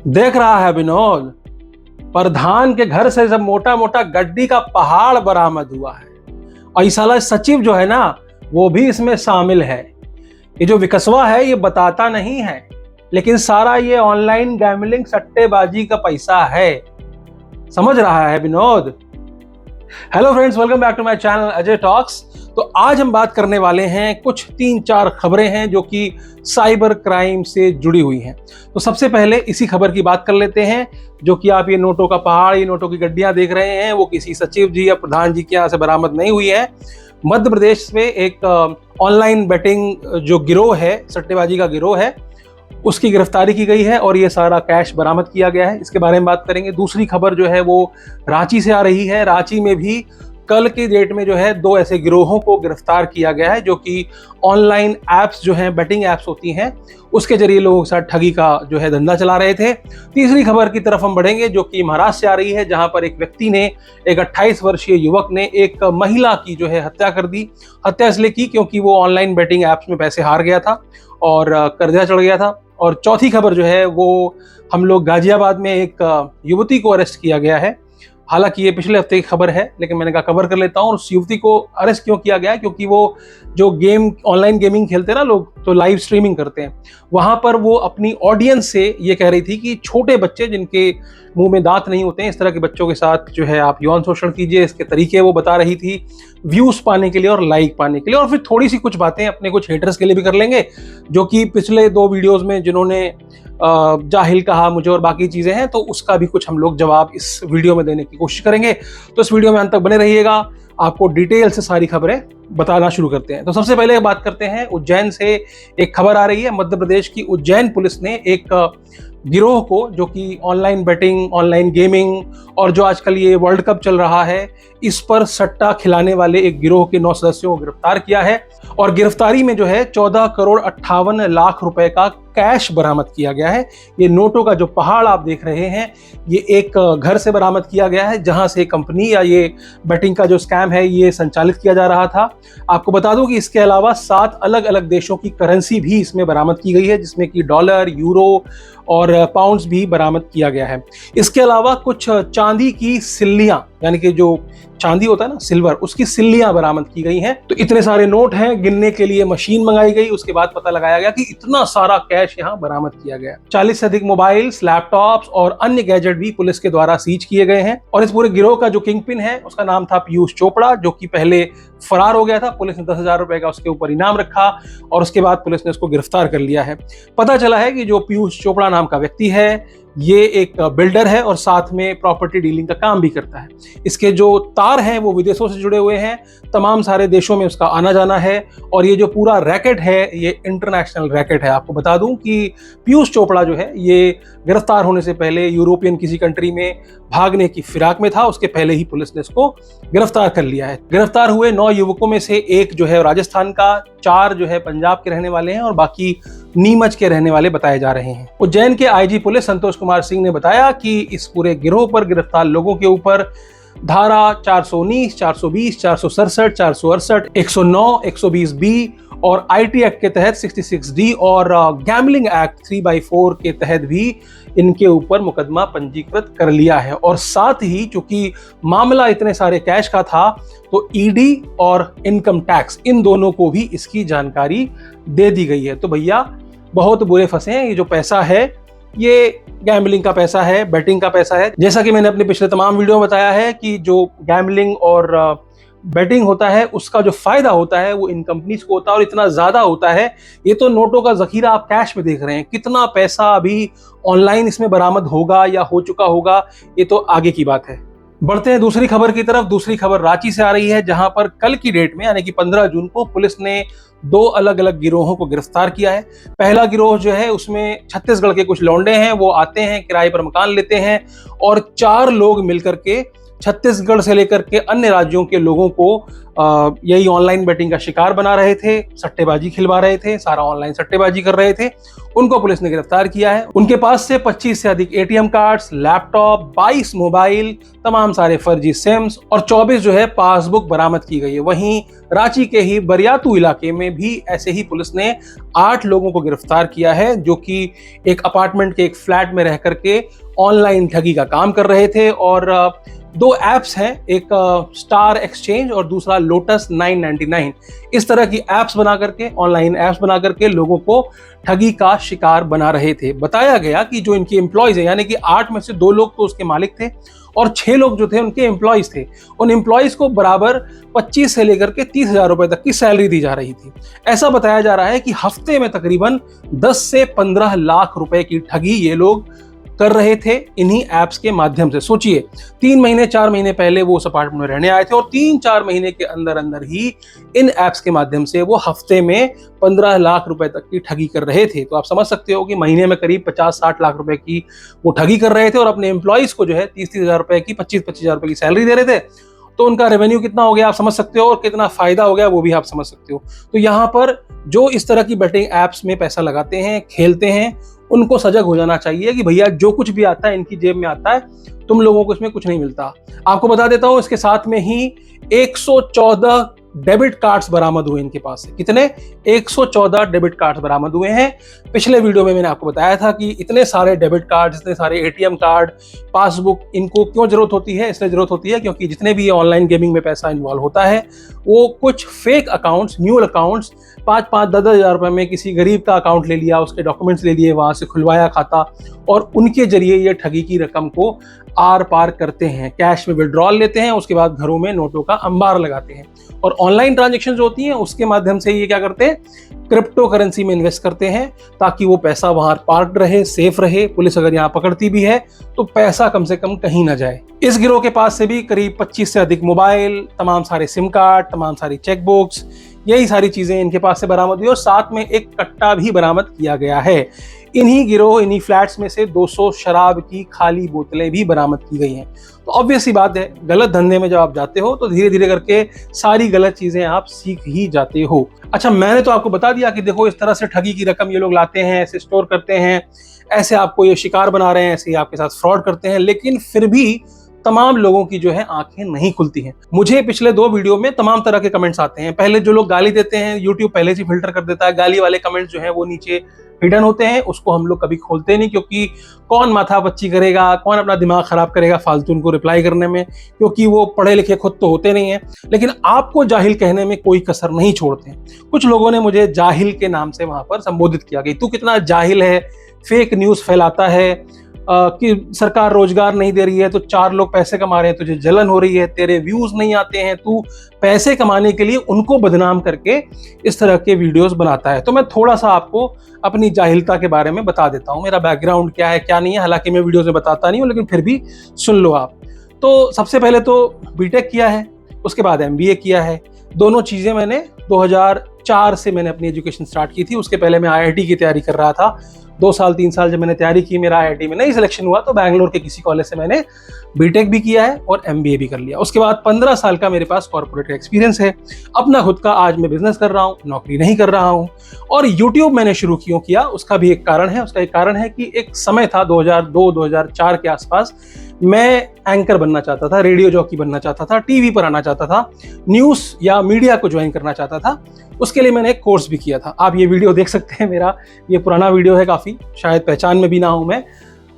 देख रहा है विनोद, प्रधान के घर से जब मोटा मोटा गड्डी का पहाड़ बरामद हुआ है और इस साला सचिव जो है ना, वो भी इसमें शामिल है। ये जो विकसवा है ये बताता नहीं है, लेकिन सारा ये ऑनलाइन गैमलिंग सट्टेबाजी का पैसा है। समझ रहा है Vinod? Hello friends, welcome back to my channel Ajay talks. तो आज हम बात करने वाले हैं, कुछ 3-4 खबरें हैं जो कि साइबर क्राइम से जुड़ी हुई हैं। तो सबसे पहले इसी खबर की बात कर लेते हैं, जो कि आप ये नोटों का पहाड़, ये नोटों की गड्डियां देख रहे हैं, वो किसी सचिव जी या प्रधान जी के यहाँ से बरामद नहीं हुई है। मध्य प्रदेश में एक ऑनलाइन बेटिंग जो गिरोह है, सट्टेबाजी का गिरोह है, उसकी गिरफ्तारी की गई है और ये सारा कैश बरामद किया गया है। इसके बारे में बात करेंगे। दूसरी खबर जो है वो रांची से आ रही है। रांची में भी कल की डेट में जो है 2 ऐसे गिरोहों को गिरफ्तार किया गया है, जो कि ऑनलाइन एप्स जो हैं, बेटिंग एप्स होती हैं, उसके जरिए लोगों के साथ ठगी का जो है धंधा चला रहे थे। तीसरी खबर की तरफ हम बढ़ेंगे, जो कि महाराष्ट्र से आ रही है, जहां पर एक व्यक्ति ने, एक 28 वर्षीय युवक ने एक महिला की जो है हत्या कर दी। हत्या इसलिए की क्योंकि वो ऑनलाइन बेटिंग एप्स में पैसे हार गया था और कर्जा चढ़ गया था। और चौथी खबर जो है वो हम लोग गाजियाबाद में एक युवती को अरेस्ट किया गया है। हालांकि ये पिछले हफ्ते की खबर है, लेकिन मैंने कहा कवर कर लेता हूँ। और उस युवती को अरेस्ट क्यों किया गया है? क्योंकि वो जो गेम, ऑनलाइन गेमिंग खेलते हैं ना लोग, तो लाइव स्ट्रीमिंग करते हैं, वहां पर वो अपनी ऑडियंस से ये कह रही थी कि छोटे बच्चे जिनके मुंह में दांत नहीं होते हैं, इस तरह के बच्चों के साथ जो है आप यौन शोषण कीजिए। इसके तरीके वो बता रही थी, व्यूज पाने के लिए और लाइक पाने के लिए। और फिर थोड़ी सी कुछ बातें अपने कुछ हेटर्स के लिए भी कर लेंगे, जो कि पिछले 2 वीडियोस में जिन्होंने जाहिल कहा मुझे और बाकी चीजें हैं, तो उसका भी कुछ हम लोग जवाब इस वीडियो में देने की कोशिश करेंगे। तो इस वीडियो में अंत तक बने रहिएगा, आपको डिटेल से सारी खबरें बताना शुरू करते हैं। तो सबसे पहले बात करते हैं उज्जैन से। एक खबर आ रही है, मध्य प्रदेश की उज्जैन पुलिस ने एक गिरोह को, जो कि ऑनलाइन बेटिंग, ऑनलाइन गेमिंग और जो आजकल ये वर्ल्ड कप चल रहा है, इस पर सट्टा खिलाने वाले एक गिरोह के 9 सदस्यों को गिरफ्तार किया है। और गिरफ्तारी में जो है 14 करोड़ 58 लाख रुपए का कैश बरामद किया गया है। ये नोटों का जो पहाड़ आप देख रहे हैं, ये एक घर से बरामद किया गया है, जहां से कंपनी या ये बेटिंग का जो स्कैम है ये संचालित किया जा रहा था। आपको बता दूं कि इसके अलावा 7 अलग अलग देशों की करेंसी भी इसमें बरामद की गई है, जिसमें कि डॉलर, यूरो और पाउंड्स भी बरामद किया गया है। इसके अलावा कुछ चांदी की सिल्लियां, यानी कि जो चांदी होता है ना, सिल्वर, उसकी सिल्लियां बरामद की गई हैं। तो इतने सारे नोट हैं, गिनने के लिए मशीन मंगाई गई। उसके बाद पता लगाया गया कि इतना सारा कैश यहां बरामद किया गया। 40 से अधिक मोबाइल्स, लैपटॉप्स और अन्य गैजेट भी पुलिस के द्वारा सीज किए गए हैं। और इस पूरे गिरोह का जो किंगपिन है, उसका नाम था पीयूष चोपड़ा, जो कि पहले फरार हो गया था। पुलिस ने 10,000 रुपए का उसके ऊपर इनाम रखा और उसके बाद पुलिस ने उसको गिरफ्तार कर लिया है। पता चला है कि जो पीयूष चोपड़ा नाम का व्यक्ति है, ये एक बिल्डर है और साथ में प्रॉपर्टी डीलिंग का काम भी करता है। इसके जो तार हैं वो विदेशों से जुड़े हुए हैं, तमाम सारे देशों में उसका आना जाना है। और ये जो पूरा रैकेट है, ये इंटरनेशनल रैकेट है। आपको बता दूं कि पीयूष चोपड़ा जो है, ये गिरफ्तार होने से पहले यूरोपियन किसी कंट्री में भागने की फिराक में था। उसके पहले ही पुलिस ने इसको गिरफ्तार कर लिया है। गिरफ्तार हुए 9 युवकों में से एक जो है राजस्थान का, 4 जो है पंजाब के रहने वाले हैं और बाकी नीमच के रहने वाले बताए जा रहे हैं। उज्जैन के आईजी पुलिस संतोष कुमार सिंह ने बताया कि इस पूरे गिरोह पर गिरफ्तार लोगों के ऊपर धारा 419, 420, 467, 468, 109, 120B और आईटी एक्ट के तहत 66D और गैम्बलिंग एक्ट 3/4 के तहत भी इनके ऊपर मुकदमा पंजीकृत कर लिया है। और साथ ही चूंकि मामला इतने सारे कैश का था, तो ईडी और इनकम टैक्स, इन दोनों को भी इसकी जानकारी दे दी गई है। तो भैया बहुत बुरे फंसे हैं। ये जो पैसा है, ये गैम्बलिंग का पैसा है, बेटिंग का पैसा है। जैसा कि मैंने अपने पिछले तमाम वीडियो में बताया है कि जो गैम्बलिंग और बेटिंग होता है, उसका जो फायदा होता है वो इन कंपनीज को होता है और इतना ज्यादा होता है। ये तो नोटों का जखीरा आप कैश में देख रहे हैं, कितना पैसा अभी ऑनलाइन इसमें बरामद होगा या हो चुका होगा, ये तो आगे की बात है। बढ़ते हैं दूसरी खबर की तरफ। दूसरी खबर रांची से आ रही है, जहां पर कल की डेट में, यानी कि 15 जून को, पुलिस ने 2 अलग अलग गिरोहों को गिरफ्तार किया है। पहला गिरोह जो है, उसमें छत्तीसगढ़ के कुछ लौंडे हैं, वो आते हैं, किराए पर मकान लेते हैं और 4 लोग मिलकर के छत्तीसगढ़ से लेकर के अन्य राज्यों के लोगों को यही ऑनलाइन बेटिंग का शिकार बना रहे थे, सट्टेबाजी खिलवा रहे थे, सारा ऑनलाइन सट्टेबाजी कर रहे थे। उनको पुलिस ने गिरफ्तार किया है। उनके पास से 25 से अधिक एटीएम कार्ड्स, लैपटॉप, 22 मोबाइल, तमाम सारे फर्जी सिम्स और 24 जो है पासबुक बरामद की गई है। वहीं रांची के ही बरियातू इलाके में भी ऐसे ही पुलिस ने 8 लोगों को गिरफ्तार किया है, जो कि एक अपार्टमेंट के एक फ्लैट में रह करके ऑनलाइन ठगी का काम कर रहे थे। और 2 ऐप्स हैं, एक स्टार एक्सचेंज और दूसरा लोटस 999। इस तरह की ऐप्स बना करके, ऑनलाइन ऐप्स बना करके लोगों को ठगी का शिकार बना रहे थे। बताया गया कि जो इनके एम्प्लॉयज हैं, यानी कि 8 में से 2 लोग तो उसके मालिक थे और 6 लोग जो थे उनके एम्प्लॉयज थे। उन एम्प्लॉयज को बराबर 25 से लेकर के 30,000 रुपए तक की सैलरी दी जा रही थी। ऐसा बताया जा रहा है कि हफ्ते में तकरीबन 10 से 15 लाख रुपए की ठगी ये लोग कर रहे थे इन्हीं ऐप्स के माध्यम से। सोचिए, 3 महीने 4 महीने पहले वो उस अपार्टमेंट में रहने आए थे और 3-4 महीने के अंदर अंदर ही इन ऐप्स के माध्यम से वो हफ्ते में 15 लाख रुपए तक की ठगी कर रहे थे। तो आप समझ सकते हो कि महीने में करीब 50-60 लाख रुपए की वो ठगी कर रहे थे और अपने एम्प्लॉइज को जो है 30-30 हजार रुपए की, 25-25 हजार रुपए की सैलरी दे रहे थे। तो उनका रेवेन्यू कितना हो गया आप समझ सकते हो, और कितना फायदा हो गया वो भी आप समझ सकते हो। तो यहाँ पर जो इस तरह की बेटिंग ऐप्स में पैसा लगाते हैं, खेलते हैं, उनको सजग हो जाना चाहिए कि भैया जो कुछ भी आता है इनकी जेब में आता है, तुम लोगों को इसमें कुछ नहीं मिलता। आपको बता देता हूं, इसके साथ में ही 114 डेबिट कार्ड्स बरामद हुए इनके पास से। कितने? 114 डेबिट कार्ड्स बरामद हुए हैं। पिछले वीडियो में मैंने आपको बताया था कि इतने सारे डेबिट कार्ड, इतने सारे एटीएम कार्ड, पासबुक, इनको क्यों जरूरत होती है? इसलिए जरूरत होती है क्योंकि जितने भी ऑनलाइन गेमिंग में पैसा इन्वॉल्व होता है, वो कुछ फेक अकाउंट्स, म्यूल अकाउंट्स, 5-5, 10-10 हजार रुपए में किसी गरीब का अकाउंट ले लिया, उसके डॉक्यूमेंट्स ले लिए, वहां से खुलवाया खाता, और उनके जरिए ये ठगी की रकम को आर पार करते हैं। कैश में विड्रॉल लेते हैं, उसके बाद घरों में नोटों का अंबार लगाते हैं। और ऑनलाइन ट्रांजैक्शंस होती हैं, उसके माध्यम से ये क्या करते हैं? क्रिप्टो करेंसी में इन्वेस्ट करते हैं ताकि वो पैसा वहां पार्क्ड रहे, सेफ रहे। पुलिस अगर यहाँ पकड़ती भी है तो पैसा कम से कम कहीं ना जाए। इस गिरोह के पास से भी करीब 25 से अधिक मोबाइल, तमाम सारे सिम कार्ड, तमाम सारी चेकबुक्स, यही सारी चीजें इनके पास से बरामद हुई और साथ में एक कट्टा भी बरामद किया गया है। इन्हीं फ्लैट्स में से 200 शराब की खाली बोतलें भी बरामद की गई हैं। तो ऑब्वियस सी बात है, गलत धंधे में जब आप जाते हो तो धीरे धीरे करके सारी गलत चीजें आप सीख ही जाते हो। अच्छा, मैंने तो आपको बता दिया कि देखो इस तरह से ठगी की रकम ये लोग लाते हैं, ऐसे स्टोर करते हैं, ऐसे आपको ये शिकार बना रहे हैं, ऐसे ही आपके साथ फ्रॉड करते हैं, लेकिन फिर भी तमाम लोगों की जो है आंखें नहीं खुलती हैं। मुझे पिछले 2 वीडियो में तमाम तरह के कमेंट्स आते हैं। पहले जो लोग गाली देते हैं, यूट्यूब पहले से फिल्टर कर देता है, गाली वाले कमेंट्स जो हैं वो नीचे हिडन होते हैं, उसको हम लोग कभी खोलते नहीं, क्योंकि कौन माथापच्ची करेगा, कौन अपना दिमाग खराब करेगा फालतू उनको रिप्लाई करने में, क्योंकि वो पढ़े लिखे खुद तो होते नहीं हैं। लेकिन आपको जाहिल कहने में कोई कसर नहीं छोड़ते। कुछ लोगों ने मुझे जाहिल के नाम से वहां पर संबोधित किया कि तू कितना जाहिल है, फेक न्यूज फैलाता है, कि सरकार रोजगार नहीं दे रही है तो 4 लोग पैसे कमा रहे हैं, तुझे जलन हो रही है, तेरे व्यूज नहीं आते हैं, तू पैसे कमाने के लिए उनको बदनाम करके इस तरह के वीडियोस बनाता है। तो मैं थोड़ा सा आपको अपनी जाहिलता के बारे में बता देता हूँ, मेरा बैकग्राउंड क्या है क्या नहीं है। हालांकि मैं वीडियोस में बताता नहीं हूँ, लेकिन फिर भी सुन लो आप। तो सबसे पहले तो बीटेक किया है, उसके बाद एमबीए किया है। दोनों चीजें मैंने 2004 से मैंने अपनी एजुकेशन स्टार्ट की थी। उसके पहले मैं आईआईटी की तैयारी कर रहा था। 2 साल 3 साल जब मैंने तैयारी की, मेरा आईआईटी में नहीं सिलेक्शन हुआ, तो बैंगलोर के किसी कॉलेज से मैंने बीटेक भी किया है और एमबीए भी कर लिया। उसके बाद 15 साल का मेरे पास कॉर्पोरेट एक्सपीरियंस है। अपना खुद का आज मैं बिजनेस कर रहा हूँ, नौकरी नहीं कर रहा हूँ। और यूट्यूब मैंने शुरू क्यों किया, उसका भी एक कारण है। उसका एक कारण है कि एक समय था 2002-2004 के आसपास, मैं एंकर बनना चाहता था, रेडियो जॉकी बनना चाहता था, टीवी पर आना चाहता था, न्यूज़ या मीडिया को ज्वाइन करना चाहता था। उसके लिए मैंने एक कोर्स भी किया था। आप ये वीडियो देख सकते हैं, मेरा ये पुराना वीडियो है काफ़ी, शायद पहचान में भी ना हूं मैं।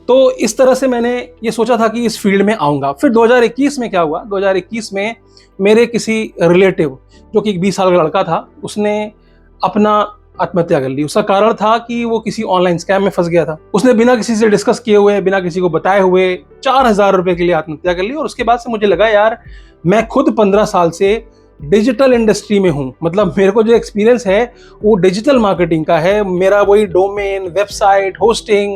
तो इस तरह से मैंने ये सोचा था कि इस फील्ड में आऊँगा। फिर 2021 में क्या हुआ, 2021 में मेरे किसी रिलेटिव, जो कि 20 साल का लड़का था, उसने अपना आत्महत्या कर ली। उसका कारण था कि वो किसी ऑनलाइन स्कैम में फंस गया था। उसने बिना किसी से डिस्कस किए हुए, बिना किसी को बताए हुए 4000 रुपए के लिए आत्महत्या कर ली। और उसके बाद से मुझे लगा यार, मैं खुद 15 साल से डिजिटल इंडस्ट्री में हूँ, मतलब मेरे को जो एक्सपीरियंस है वो डिजिटल मार्केटिंग का है। मेरा वही डोमेन, वेबसाइट, होस्टिंग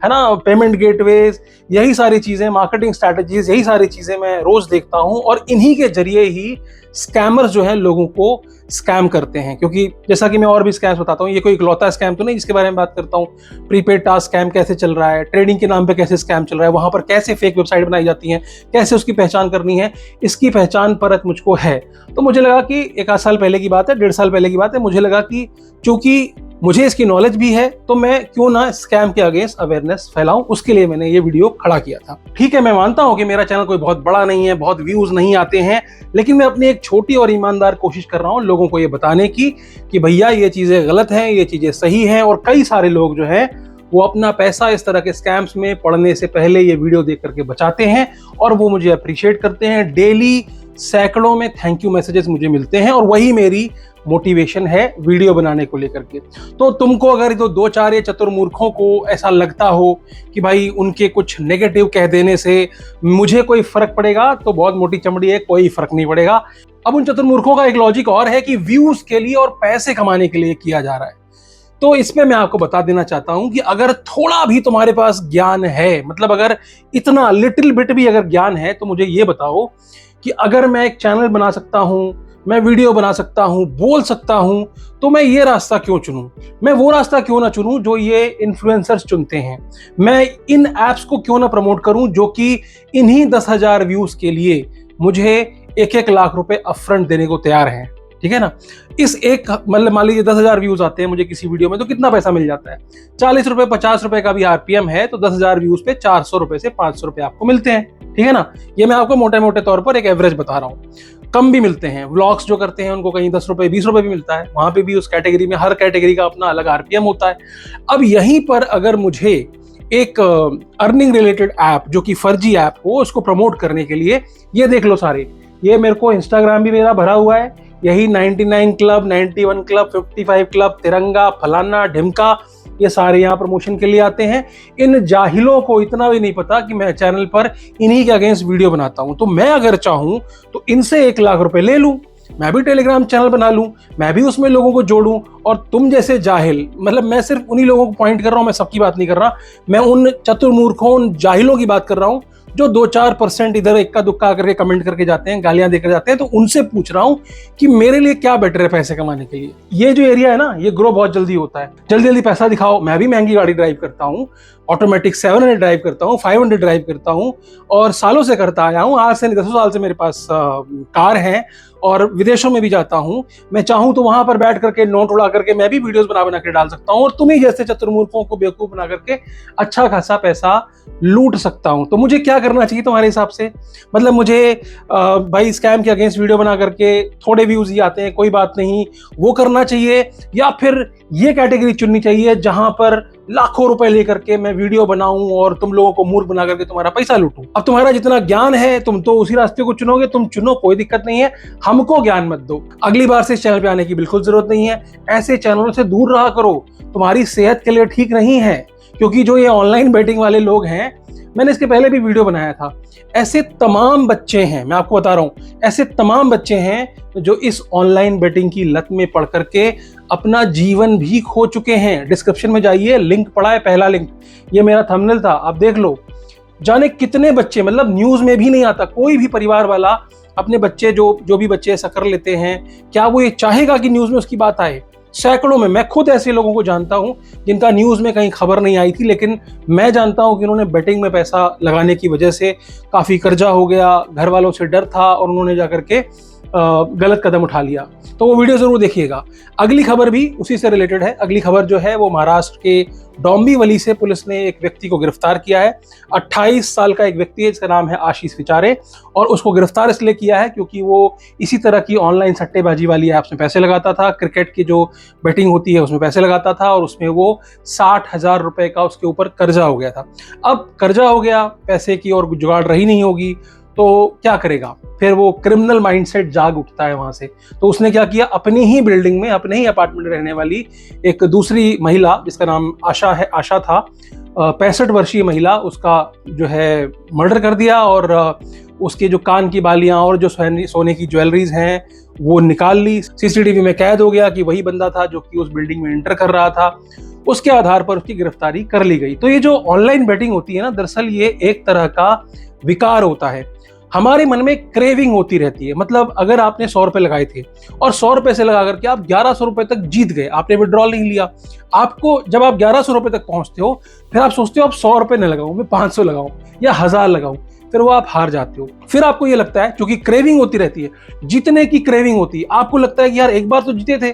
है ना, पेमेंट गेटवेज, यही सारी चीज़ें, मार्केटिंग स्ट्रैटेजीज, यही सारी चीज़ें मैं रोज़ देखता हूँ। और इन्हीं के जरिए ही स्कैमर्स जो हैं लोगों को स्कैम करते हैं। क्योंकि जैसा कि मैं और भी स्कैम्स बताता हूँ, ये कोई इकलौता स्कैम तो नहीं जिसके बारे में बात करता हूँ। प्रीपेड टास्क स्कैम कैसे चल रहा है, ट्रेडिंग के नाम पे कैसे स्कैम चल रहा है, वहां पर कैसे फेक वेबसाइट बनाई जाती है, कैसे उसकी पहचान करनी है, इसकी पहचान परख मुझको है। तो मुझे लगा कि एक आध साल पहले की बात है, 1.5 साल पहले की बात है, मुझे लगा कि चूंकि मुझे इसकी नॉलेज भी है तो मैं क्यों ना स्कैम के अगेंस्ट अवेयरनेस फैलाऊं, उसके लिए मैंने ये वीडियो खड़ा किया था। ठीक है, मैं मानता हूं कि मेरा चैनल कोई बहुत बड़ा नहीं है, बहुत व्यूज नहीं आते हैं, लेकिन मैं अपनी एक छोटी और ईमानदार कोशिश कर रहा हूं लोगों को ये बताने की कि भैया ये चीजें गलत हैं, ये चीजें सही हैं। और कई सारे लोग जो है वो अपना पैसा इस तरह के स्कैम्स में पड़ने से पहले ये वीडियो देख करके बचाते हैं और वो मुझे अप्रिशिएट करते हैं। डेली सैकड़ों में थैंक यू मैसेजेस मुझे मिलते हैं और वही मेरी मोटिवेशन है वीडियो बनाने को लेकर के। तो तुमको अगर तो 2-4 या चतुर्मूर्खों को ऐसा लगता हो कि भाई उनके कुछ नेगेटिव कह देने से मुझे कोई फर्क पड़ेगा, तो बहुत मोटी चमड़ी है, कोई फर्क नहीं पड़ेगा। अब उन चतुर्मूर्खों का एक लॉजिक और है कि व्यूज के लिए और पैसे कमाने के लिए किया जा रहा है। तो इसमें मैं आपको बता देना चाहता हूं कि अगर थोड़ा भी तुम्हारे पास ज्ञान है, मतलब अगर इतना लिटिल बिट भी अगर ज्ञान है, तो मुझे ये बताओ कि अगर मैं एक चैनल बना सकता हूं, मैं वीडियो बना सकता हूं, बोल सकता हूं, तो मैं ये रास्ता क्यों चुनूं? मैं वो रास्ता क्यों ना चुनूं जो ये इन्फ्लुएंसर्स चुनते हैं? मैं इन एप्स को क्यों ना प्रमोट करूं जो कि इन्हीं 10,000 व्यूज के लिए मुझे 1-1 लाख रुपए अपफ्रंट देने को तैयार हैं? ठीक है ना। इस एक मतलब मान लीजिए 10,000 व्यूज आते हैं मुझे किसी वीडियो में, तो कितना पैसा मिल जाता है? 40 रुपए 50 रुपए का भी आरपीएम है तो 10,000 व्यूज पे 400 रुपए से 500 रुपए आपको मिलते हैं। ठीक है ना। ये मैं आपको मोटे मोटे तौर पर एक एवरेज बता रहा हूँ। कम भी मिलते हैं, व्लॉग्स जो करते हैं उनको कहीं 10 रुपए 20 रुपए भी मिलता है, वहां पे भी उस कैटेगरी में हर कैटेगरी का अपना अलग आरपीएम होता है। अब यहीं पर अगर मुझे एक अर्निंग रिलेटेड ऐप जो कि फर्जी ऐप हो उसको प्रमोट करने के लिए, ये देख लो सारे, ये मेरे को इंस्टाग्राम भी मेरा भरा हुआ है, यही 99 क्लब, 91 क्लब, 55 क्लब, तिरंगा, फलाना ढिमका, ये सारे यहाँ प्रमोशन के लिए आते हैं। इन जाहिलों को इतना भी नहीं पता कि मैं चैनल पर इन्हीं के अगेंस्ट वीडियो बनाता हूं। तो मैं अगर चाहूं तो इनसे 1 लाख रुपए ले लूं, मैं भी टेलीग्राम चैनल बना लूं, मैं भी उसमें लोगों को जोड़ूं, और तुम जैसे जाहिल, मतलब मैं सिर्फ उन्हीं लोगों को पॉइंट कर रहा हूं, मैं सबकी बात नहीं कर रहा, मैं उन चतुर्मूर्खों, उन जाहिलों की बात कर रहा हूं जो 2-4% इधर इक्का दुक्का करके कमेंट करके जाते हैं, गालियां देकर जाते हैं। तो उनसे पूछ रहा हूं कि मेरे लिए क्या बेटर है पैसे कमाने के लिए। ये जो एरिया है ना, ये ग्रो बहुत जल्दी होता है, जल्दी जल्दी पैसा दिखाओ। मैं भी महंगी गाड़ी ड्राइव करता हूँ, ऑटोमेटिक 700 ड्राइव करता हूँ, 500 ड्राइव करता हूँ, और सालों से करता आया हूँ। आज से नहीं 10 साल से मेरे पास कार है, और विदेशों में भी जाता हूं। मैं चाहूं तो वहां पर बैठ करके नोट उड़ा करके मैं भी वीडियोस बना के डाल सकता हूं, और तुम्ही जैसे चतुर्मूर्खों को बेवकूफ बना करके अच्छा खासा पैसा लूट सकता हूं। तो मुझे क्या करना चाहिए तुम्हारे हिसाब से? मतलब मुझे भाई स्कैम के अगेंस्ट वीडियो बना करके थोड़े व्यूज ही आते हैं, कोई बात नहीं, वो करना चाहिए, या फिर ये कैटेगरी चुननी चाहिए जहां पर लाखों रुपए लेकर के मैं वीडियो बनाऊं और तुम लोगों को मूर्ख बना करके तुम्हारा पैसा लूटूं? अब तुम्हारा जितना ज्ञान है तुम तो उसी रास्ते को चुनोगे, तुम चुनो, कोई दिक्कत नहीं है, हमको ज्ञान मत दो। अगली बार से इस चैनल पे आने की बिल्कुल जरूरत नहीं है। ऐसे चैनलों से दूर रहा करो, तुम्हारी सेहत के लिए ठीक नहीं है। क्योंकि जो ये ऑनलाइन बेटिंग वाले लोग हैं, मैंने इसके पहले भी वीडियो बनाया था, ऐसे तमाम बच्चे हैं, मैं आपको बता रहा हूं, ऐसे तमाम बच्चे हैं जो इस ऑनलाइन बेटिंग की लत में पड़ करके अपना जीवन भी खो चुके हैं। डिस्क्रिप्शन में जाइए, लिंक पड़ा है, पहला लिंक, ये मेरा थंबनेल था, आप देख लो। जाने कितने बच्चे, मतलब न्यूज में भी नहीं आता, कोई भी परिवार वाला अपने बच्चे जो भी बच्चे ऐसा कर लेते हैं, क्या वो ये चाहेगा कि न्यूज में उसकी बात आए? सैकड़ों में, मैं खुद ऐसे लोगों को जानता हूं जिनका न्यूज में कहीं खबर नहीं आई थी, लेकिन मैं जानता हूं कि उन्होंने बेटिंग में पैसा लगाने की वजह से काफी कर्जा हो गया, घर वालों से डर था, और उन्होंने जाकर के गलत कदम उठा लिया। तो वो वीडियो जरूर देखिएगा। अगली खबर भी उसी से रिलेटेड है। अगली खबर जो है वो महाराष्ट्र के डोंबिवली से पुलिस ने एक व्यक्ति को गिरफ्तार किया है। 28 साल का एक व्यक्ति है जिसका नाम है आशीष विचारे, और उसको गिरफ्तार इसलिए किया है क्योंकि वो इसी तरह की ऑनलाइन सट्टेबाजी वाली ऐप्स में पैसे लगाता था, क्रिकेट की जो बेटिंग होती है उसमें पैसे लगाता था, और उसमें वो 60,000 रुपए का उसके ऊपर कर्जा हो गया था। अब कर्जा हो गया, पैसे की और जुगाड़ रही नहीं होगी, तो क्या करेगा? फिर वो क्रिमिनल माइंडसेट जाग उठता है वहां से। तो उसने क्या किया, अपनी ही बिल्डिंग में, अपने ही अपार्टमेंट में रहने वाली एक दूसरी महिला जिसका नाम आशा था, 65 वर्षीय महिला, उसका जो है मर्डर कर दिया, और उसके जो कान की बालियां और जो सोने की ज्वेलरीज हैं वो निकाल ली। सीसीटीवी में कैद हो गया कि वही बंदा था जो कि उस बिल्डिंग में एंटर कर रहा था। उसके आधार पर उसकी गिरफ्तारी कर ली गई। तो ये जो ऑनलाइन बेटिंग होती है ना, दरअसल ये एक तरह का विकार होता है। हमारे मन में क्रेविंग होती रहती है। मतलब अगर आपने 100 रुपए लगाए थे और 100 रुपए से लगा करके आप 1100 रुपए तक जीत गए, आपने विड्रॉल नहीं लिया, आपको जब आप 1100 रुपए तक पहुंचते हो फिर आप सोचते हो आप 100 रुपए न लगाऊं, मैं 500 लगाऊं या 1000 लगाऊं, फिर वो आप हार जाते हो। फिर आपको ये लगता है, क्योंकि क्रेविंग होती रहती है, जीतने की क्रेविंग होती है, आपको लगता है कि यार एक बार तो जीते थे,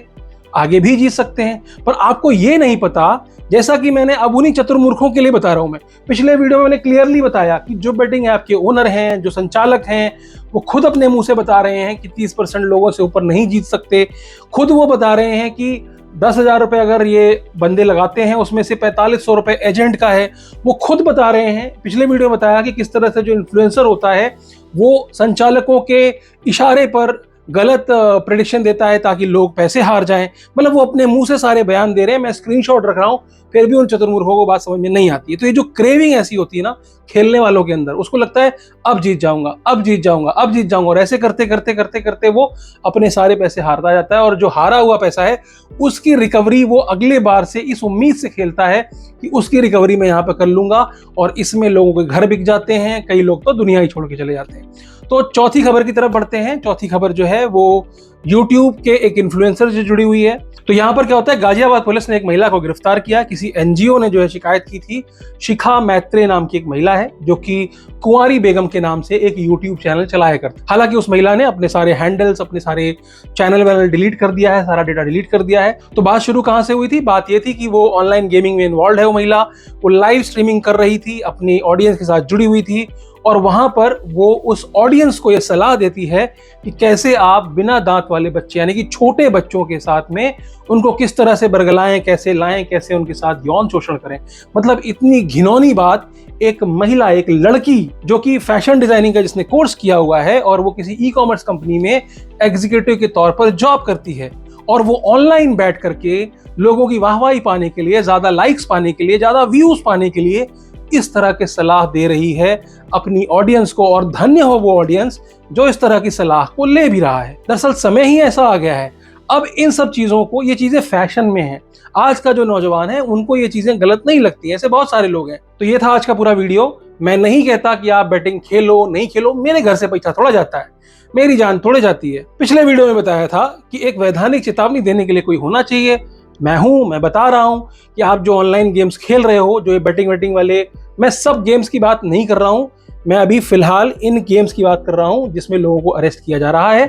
आगे भी जीत सकते हैं। पर आपको ये नहीं पता, जैसा कि मैंने अब उन्हीं चतुर्मूर्खों के लिए बता रहा हूं, मैं पिछले वीडियो में मैंने क्लियरली बताया कि जो बेटिंग ऐप के ओनर हैं, जो संचालक हैं, वो खुद अपने मुंह से बता रहे हैं कि 30% लोगों से ऊपर नहीं जीत सकते। खुद वो बता रहे हैं कि 10,000 रुपए अगर ये बंदे लगाते हैं उसमें से 4500 रुपए एजेंट का है। वो खुद बता रहे हैं, पिछले वीडियो में बताया कि किस तरह से जो इन्फ्लुएंसर होता है वो संचालकों के इशारे पर गलत प्रेडिक्शन देता है ताकि लोग पैसे हार जाएं। मतलब वो अपने मुंह से सारे बयान दे रहे हैं, मैं स्क्रीनशॉट रख रहा हूं, फिर भी उन चतुर्मूर्खों को बात समझ में नहीं आती है। तो ये जो क्रेविंग ऐसी होती है ना खेलने वालों के अंदर, उसको लगता है अब जीत जाऊंगा, अब जीत जाऊंगा, अब जीत जाऊंगा, और ऐसे करते करते करते करते वो अपने सारे पैसे हारता जाता है। और जो हारा हुआ पैसा है उसकी रिकवरी वो अगले बार से इस उम्मीद से खेलता है कि उसकी रिकवरी मैं यहाँ पे कर लूंगा, और इसमें लोगों के घर बिक जाते हैं, कई लोग तो दुनिया ही छोड़ के चले जाते हैं। तो चौथी खबर की तरफ बढ़ते हैं। चौथी खबर जो है वो YouTube के एक इन्फ्लुएंसर से जुड़ी हुई है। तो यहाँ पर क्या होता है, गाजियाबाद पुलिस ने एक महिला को गिरफ्तार किया। किसी एनजीओ ने जो है शिकायत की थी। शिखा मैत्रे नाम की एक महिला है जो कि कुंवारी बेगम के नाम से एक YouTube चैनल चलाया करती। हालांकि उस महिला ने अपने सारे हैंडल्स, अपने सारे चैनल वैनल डिलीट कर दिया है, सारा डेटा डिलीट कर दिया है। तो बात शुरू कहां से हुई थी? बात यह थी कि वो ऑनलाइन गेमिंग में इन्वॉल्व है। वो महिला वो लाइव स्ट्रीमिंग कर रही थी, अपनी ऑडियंस के साथ जुड़ी हुई थी, और वहां पर वो उस ऑडियंस को यह सलाह देती है कि कैसे आप बिना दांत वाले बच्चे यानी कि छोटे बच्चों के साथ में उनको किस तरह से बरगलाएं, कैसे लाएं, कैसे उनके साथ यौन शोषण करें। मतलब इतनी घिनौनी बात। एक महिला, एक लड़की जो कि फैशन डिजाइनिंग का जिसने कोर्स किया हुआ है और वो किसी ई कॉमर्स कंपनी में एग्जीक्यूटिव के तौर पर जॉब करती है, और वो ऑनलाइन बैठ करके लोगों की वाहवाही पाने के लिए, ज्यादा लाइक्स पाने के लिए, ज्यादा व्यूज पाने के लिए इस तरह की सलाह दे रही है अपनी ऑडियंस को। और धन्य हो वो ऑडियंस जो इस तरह की सलाह को ले भी रहा है। दरअसल समय ही ऐसा आ गया है, अब इन सब चीजों को, ये चीजें फैशन में हैं। आज का जो नौजवान है उनको ये चीजें गलत नहीं लगती, ऐसे बहुत सारे लोग हैं। तो ये था आज का पूरा वीडियो। मैं नहीं कहता कि आप बेटिंग खेलो, नहीं खेलो, मेरे घर से पैसा थोड़ा जाता है, मेरी जान थोड़े जाती है। पिछले वीडियो में बताया था कि एक वैधानिक चेतावनी देने के लिए कोई होना चाहिए। मैं बता रहा हूं कि आप जो ऑनलाइन गेम्स खेल रहे हो, जो ये बेटिंग वेटिंग वाले, मैं सब गेम्स की बात नहीं कर रहा हूं, मैं अभी फिलहाल इन गेम्स की बात कर रहा हूं जिसमें लोगों को अरेस्ट किया जा रहा है।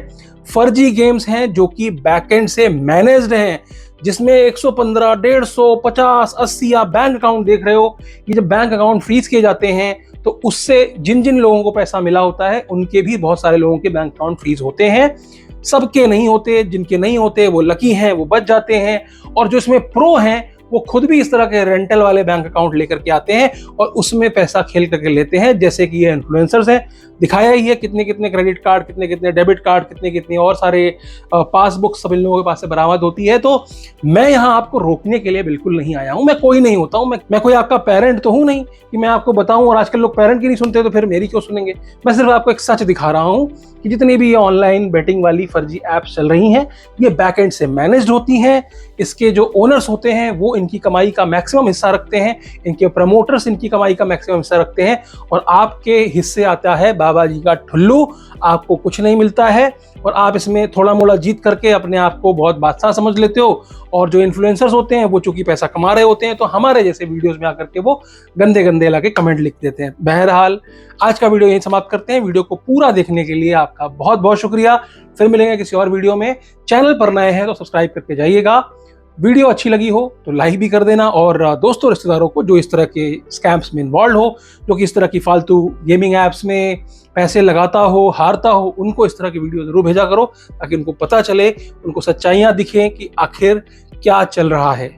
फर्जी गेम्स हैं जो कि बैकएंड से मैनेज्ड हैं, जिसमें 115, 150, 50, 80 आप बैंक अकाउंट देख रहे हो। ये जब बैंक अकाउंट फ्रीज किए जाते हैं तो उससे जिन जिन लोगों को पैसा मिला होता है उनके भी बहुत सारे लोगों के बैंक अकाउंट फ्रीज होते हैं। सबके नहीं होते, जिनके नहीं होते वो लकी हैं, वो बच जाते हैं। और जो इसमें प्रो हैं वो खुद भी इस तरह के रेंटल वाले बैंक अकाउंट लेकर के आते हैं और उसमें पैसा खेल करके लेते हैं, जैसे कि ये इन्फ्लुएंसर्स हैं। दिखाया ही है कितने कितने क्रेडिट कार्ड, कितने कितने डेबिट कार्ड, कितने कितने और सारे पासबुक सब इन लोगों के पास से बरामद होती है। तो मैं यहाँ आपको रोकने के लिए बिल्कुल नहीं आया हूँ, मैं कोई नहीं होता हूँ, मैं कोई आपका पेरेंट तो हूँ नहीं कि मैं आपको बताऊँ। और आजकल लोग पेरेंट की नहीं सुनते तो फिर मेरी क्यों सुनेंगे। मैं सिर्फ आपको एक सच दिखा रहा हूँ कि जितनी भी ये ऑनलाइन बेटिंग वाली फर्जी ऐप्स चल रही हैं ये बैकएंड से मैनेज्ड होती हैं। इसके जो ओनर्स होते हैं वो इनकी कमाई का मैक्सिमम हिस्सा रखते हैं, इनके प्रमोटर्स इनकी कमाई का मैक्सिमम हिस्सा रखते हैं, और आपके हिस्से आता है बाबा जी का ठुल्लू। आपको कुछ नहीं मिलता है और आप इसमें थोड़ा मोड़ा जीत करके अपने आप को बहुत बादशाह समझ लेते हो। और जो इन्फ्लुएंसर्स होते हैं वो चूंकि पैसा कमा रहे होते हैं तो हमारे जैसे वीडियोस में आकर के वो गंदे गंदे लाके कमेंट लिख देते हैं। बहरहाल आज का वीडियो यहीं समाप्त करते हैं। वीडियो को पूरा देखने के लिए आपका बहुत बहुत शुक्रिया। फिर मिलेंगे किसी और वीडियो में। चैनल पर नए हैं तो सब्सक्राइब करके जाइएगा। वीडियो अच्छी लगी हो तो लाइक भी कर देना, और दोस्तों रिश्तेदारों को जो इस तरह के स्कैम्स में इन्वॉल्व हो, जो कि इस तरह की फालतू गेमिंग ऐप्स में पैसे लगाता हो, हारता हो, उनको इस तरह की वीडियो जरूर भेजा करो ताकि उनको पता चले, उनको सच्चाइयां दिखें कि आखिर क्या चल रहा है।